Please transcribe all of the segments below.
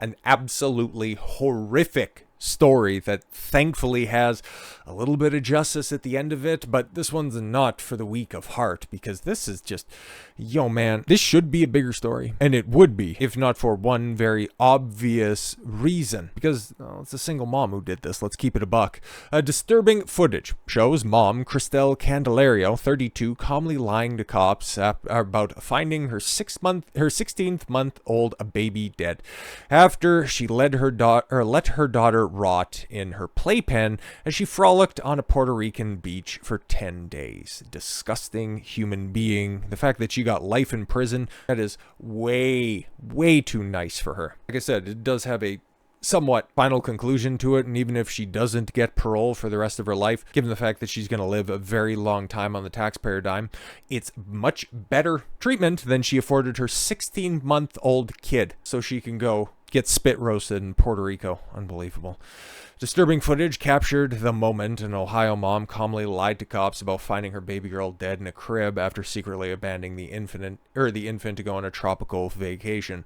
an absolutely horrific story that thankfully has a little bit of justice at the end of it, but this one's not for the weak of heart, because this is just, yo man, this should be a bigger story, and it would be if not for one very obvious reason, because it's a single mom who did this. Let's keep it a buck. Disturbing footage shows mom Kristel Candelario, 32, calmly lying to cops about finding her 16th-month-old baby dead after she let her daughter rot in her playpen as she frolicked on a Puerto Rican beach for 10 days. Disgusting human being. The fact that she got life in prison, that is way too nice for her. Like I said, it does have a somewhat final conclusion to it, and even if she doesn't get parole for the rest of her life, given the fact that she's going to live a very long time on the taxpayer dime, it's much better treatment than she afforded her 16-month-old kid, so she can go get spit roasted in Puerto Rico. Unbelievable. Disturbing footage captured the moment an Ohio mom calmly lied to cops about finding her baby girl dead in a crib after secretly abandoning the infant to go on a tropical vacation.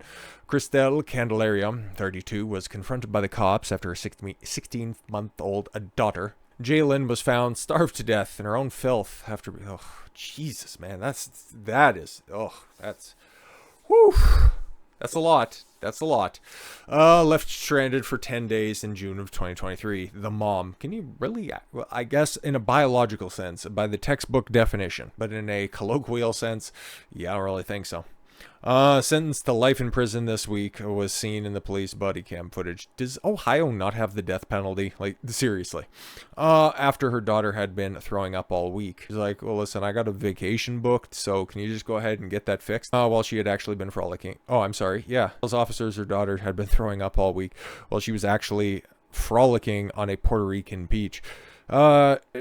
Kristel Candelario, 32, was confronted by the cops after her 16-month-old daughter, Jailyn, was found starved to death in her own filth after... Oh, Jesus, man. That's whew. That's a lot. That's a lot. Left stranded for 10 days in June of 2023. The mom. Can you really... Well, I guess in a biological sense, by the textbook definition. But in a colloquial sense, yeah, I don't really think so. Sentenced to life in prison this week, was seen in the police body cam footage. Does Ohio not have the death penalty? Like, seriously. After her daughter had been throwing up all week. She's like, well, listen, I got a vacation booked, so can you just go ahead and get that fixed? While she had actually been frolicking. Oh, I'm sorry. Yeah. Those officers, her daughter had been throwing up all week while she was actually frolicking on a Puerto Rican beach.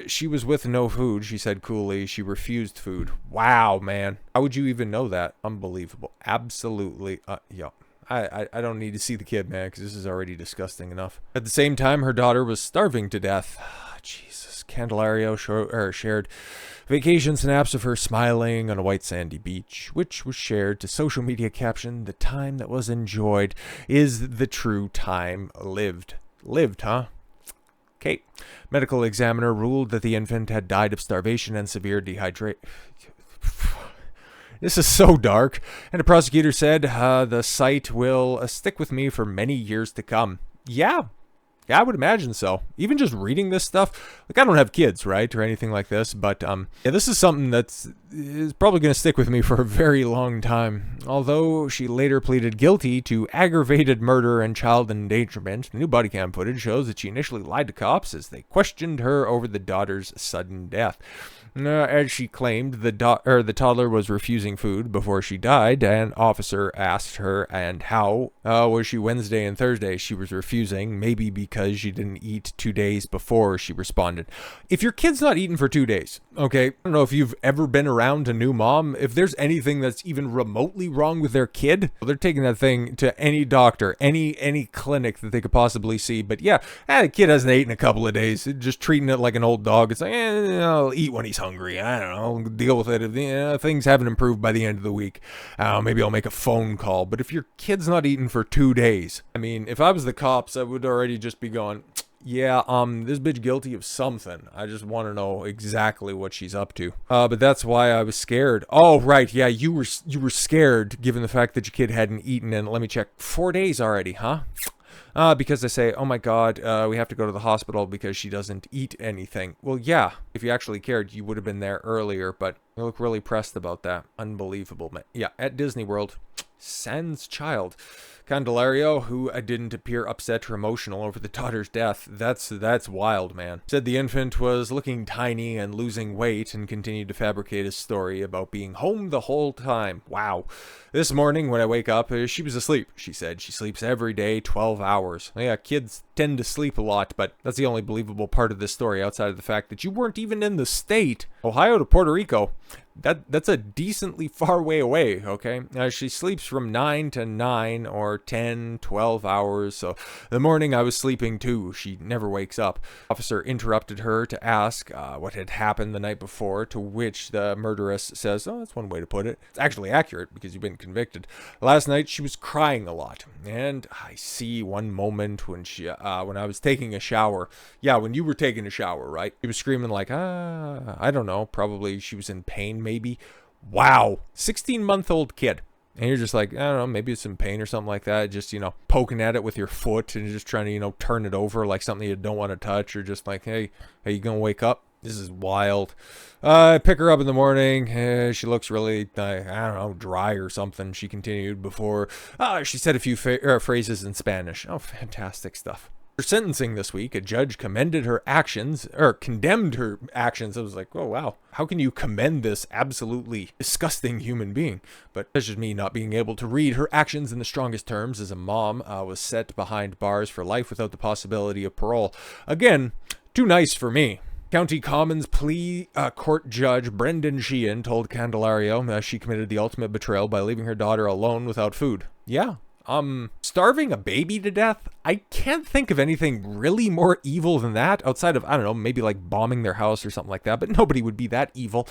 She was with no food, she said coolly. She refused food. Wow, man. How would you even know that? Unbelievable. Absolutely. Yeah. I don't need to see the kid, man, because this is already disgusting enough. At the same time, her daughter was starving to death. Jesus. Candelario shared vacation snaps of her smiling on a white sandy beach, which was shared to social media caption, "The time that was enjoyed is the true time lived." Lived, huh? Kate. Medical examiner ruled that the infant had died of starvation and severe dehydration. This is so dark. And a prosecutor said, the sight will stick with me for many years to come. Yeah, I would imagine so. Even just reading this stuff, like, I don't have kids, right, or anything like this, but yeah, this is something that's probably going to stick with me for a very long time. Although she later pleaded guilty to aggravated murder and child endangerment, the new body cam footage shows that she initially lied to cops as they questioned her over the daughter's sudden death. As she claimed, the toddler was refusing food before she died. An officer asked her, and how was she Wednesday and Thursday? She was refusing, maybe because she didn't eat 2 days before, she responded. If your kid's not eaten for 2 days, okay, I don't know if you've ever been around a new mom. If there's anything that's even remotely wrong with their kid, they're taking that thing to any doctor, any clinic that they could possibly see. But yeah, the kid hasn't eaten in a couple of days, just treating it like an old dog. It's like, I'll eat when he's hungry. I don't know, deal with it. If things haven't improved by the end of the week, maybe I'll make a phone call. But if your kid's not eating for 2 days, I mean, if I was the cops, I would already just be going, yeah, this bitch guilty of something. I just want to know exactly what she's up to. But that's why I was scared. Oh, right, yeah, you were scared given the fact that your kid hadn't eaten in, let me check, 4 days already, huh? Because they say, oh my God, we have to go to the hospital because she doesn't eat anything. Well, yeah, if you actually cared, you would have been there earlier, but you look really pressed about that. Unbelievable, man. Yeah, at Disney World, sans child. Candelario, who didn't appear upset or emotional over the daughter's death, that's wild, man. Said the infant was looking tiny and losing weight, and continued to fabricate a story about being home the whole time. Wow. This morning when I wake up, she was asleep, she said. She sleeps every day, 12 hours. Yeah, kids tend to sleep a lot, but that's the only believable part of this story outside of the fact that you weren't even in the state. Ohio to Puerto Rico. that's a decently far way away, okay? She sleeps from 9 to 9 or 10, 12 hours, so the morning I was sleeping too. She never wakes up. Officer interrupted her to ask what had happened the night before, to which the murderess says, oh, that's one way to put it. It's actually accurate because you've been convicted. Last night she was crying a lot, and I see one moment when when I was taking a shower. Yeah, when you were taking a shower, right? She was screaming like, I don't know, probably she was in pain, maybe. Wow, 16-month-old kid. And you're just like, I don't know, maybe it's in pain or something like that. Just, poking at it with your foot and just trying to, turn it over like something you don't want to touch, or just like, hey, are you going to wake up? This is wild. I pick her up in the morning. She looks really, I don't know, dry or something. She continued before she said a few phrases in Spanish. Oh, fantastic stuff. For sentencing this week, a judge condemned her actions. I was like, oh, wow. How can you commend this absolutely disgusting human being? But that's just me not being able to read her actions in the strongest terms, as a mom was set behind bars for life without the possibility of parole. Again, too nice for me. County Commons plea court judge Brendan Sheehan told Candelario she committed the ultimate betrayal by leaving her daughter alone without food. Yeah. Starving a baby to death? I can't think of anything really more evil than that, outside of, I don't know, maybe like bombing their house or something like that, but nobody would be that evil.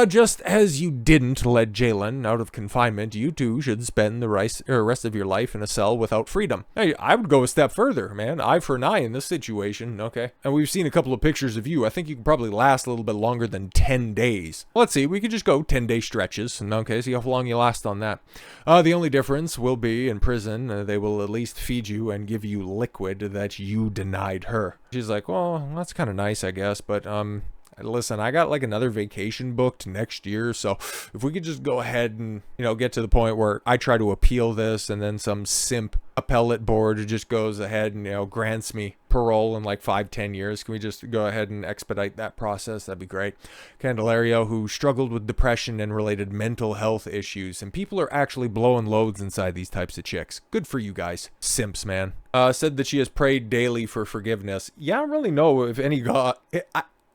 Just as you didn't let Jailyn out of confinement, you too should spend the rest of your life in a cell without freedom. Hey, I would go a step further, man. Eye for an eye in this situation, okay? And we've seen a couple of pictures of you. I think you can probably last a little bit longer than 10 days. Let's see, we could just go 10-day stretches, and okay, see how long you last on that. The only difference will be in prison, they will at least feed you and give you liquid that you denied her. She's like, well, that's kind of nice, I guess, but listen, I got like another vacation booked next year, so if we could just go ahead and, get to the point where I try to appeal this and then some simp appellate board just goes ahead and, grants me parole in like 5-10 years. Can we just go ahead and expedite that process? That'd be great. Candelario, who struggled with depression and related mental health issues, and people are actually blowing loads inside these types of chicks. Good for you guys. Simps, man. Said that she has prayed daily for forgiveness. Yeah, I don't really know if any God...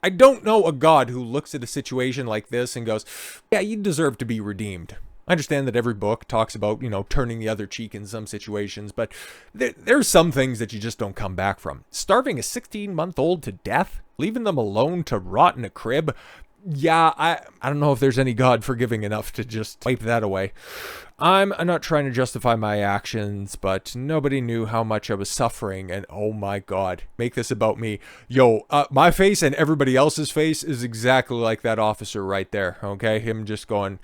I don't know a God who looks at a situation like this and goes, yeah, you deserve to be redeemed. I understand that every book talks about, turning the other cheek in some situations, but there's some things that you just don't come back from. Starving a 16-month-old to death? Leaving them alone to rot in a crib? Yeah, I don't know if there's any God forgiving enough to just wipe that away. I'm not trying to justify my actions, but nobody knew how much I was suffering, and oh my God, make this about me. Yo, my face and everybody else's face is exactly like that officer right there, okay? Him just going,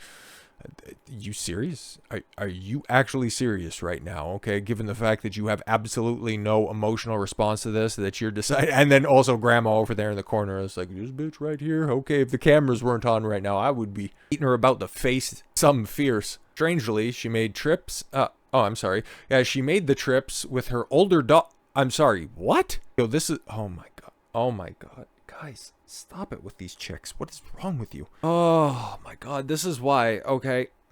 you serious? Are you actually serious right now? Okay, given the fact that you have absolutely no emotional response to this, that you're deciding, and then also grandma over there in the corner is like, this bitch right here. Okay, if the cameras weren't on right now, I would be eating her about the face, something fierce. Strangely, she made trips. Yeah, she made the trips with her older daughter. I'm sorry, what? Yo, this is, oh my God. Guys, stop it with these chicks. What is wrong with you? Oh my God, this is why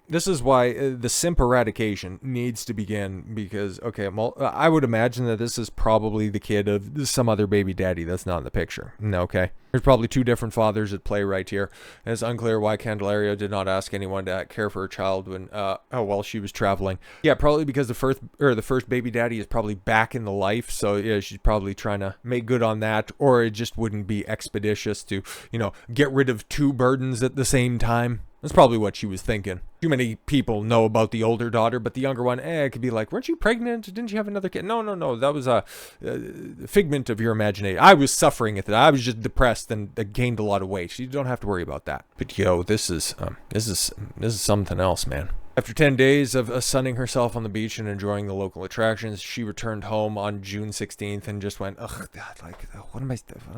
the simp eradication needs to begin, because, okay, I would imagine that this is probably the kid of some other baby daddy that's not in the picture. Okay. There's probably two different fathers at play right here. And it's unclear why Candelario did not ask anyone to care for her child while she was traveling. Yeah, probably because the first baby daddy is probably back in the life. So yeah, she's probably trying to make good on that, or it just wouldn't be expeditious to, get rid of two burdens at the same time. That's probably what she was thinking. Too many people know about the older daughter, but the younger one, it could be like, weren't you pregnant? Didn't you have another kid? No. That was a figment of your imagination. I was suffering at that. I was just depressed and gained a lot of weight. You don't have to worry about that. But yo, this is something else, man. After 10 days of sunning herself on the beach and enjoying the local attractions, she returned home on June 16th and just went, ugh, God, like, what am I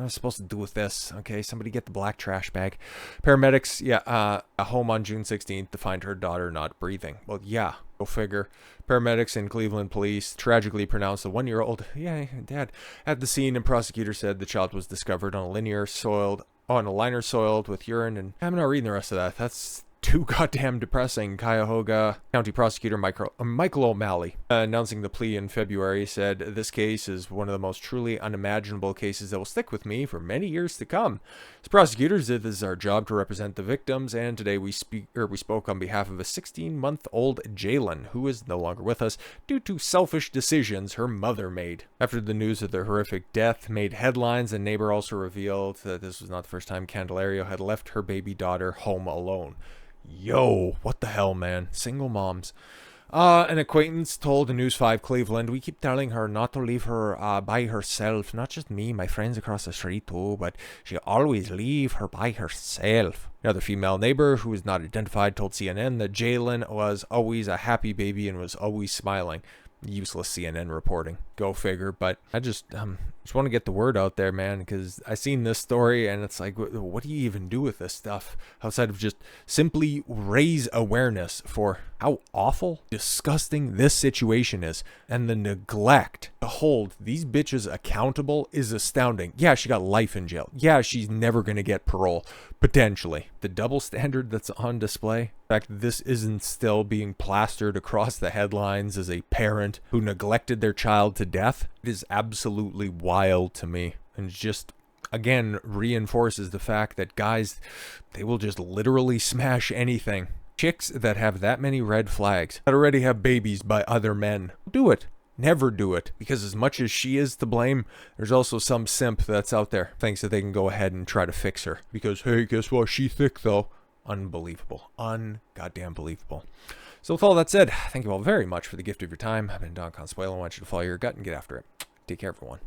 supposed to do with this? Okay, somebody get the black trash bag. Paramedics, home on June 16th to find her daughter not breathing. Well, yeah, go figure. Paramedics and Cleveland police tragically pronounced the 1-year-old, dead at the scene, and prosecutors said the child was discovered on a liner soiled with urine, and I'm not reading the rest of that. too goddamn depressing. Cuyahoga County Prosecutor Michael O'Malley, announcing the plea in February, said, "This case is one of the most truly unimaginable cases that will stick with me for many years to come. As prosecutors, it is our job to represent the victims, and today we spoke on behalf of a 16-month-old Jailyn, who is no longer with us due to selfish decisions her mother made." After the news of the horrific death made headlines, a neighbor also revealed that this was not the first time Candelario had left her baby daughter home alone. Yo, what the hell, man? Single moms. An acquaintance told News 5 Cleveland, "We keep telling her not to leave her by herself. Not just me, my friends across the street too, but she always leave her by herself." Another female neighbor, who was not identified, told CNN that Jailyn was always a happy baby and was always smiling. Useless CNN reporting. Go figure. But I just want to get the word out there, man, because I seen this story and it's like, what do you even do with this stuff outside of just simply raise awareness for how awful, disgusting this situation is, and the neglect to hold these bitches accountable is astounding. Yeah, she got life in jail. Yeah, she's never going to get parole, potentially. The double standard that's on display, the fact that this isn't still being plastered across the headlines as a parent who neglected their child to death, it is absolutely wild to me. And just, again, reinforces the fact that guys, they will just literally smash anything. Chicks that have that many red flags, that already have babies by other men, do it. Never do it, because as much as she is to blame, there's also some simp that's out there thinks that they can go ahead and try to fix her because, hey, guess what, she thick though. Unbelievable. Un-goddamn believable. So with all that said, thank you all very much for the gift of your time. I've been Don Consuelo. I want you to follow your gut and get after it. Take care, everyone.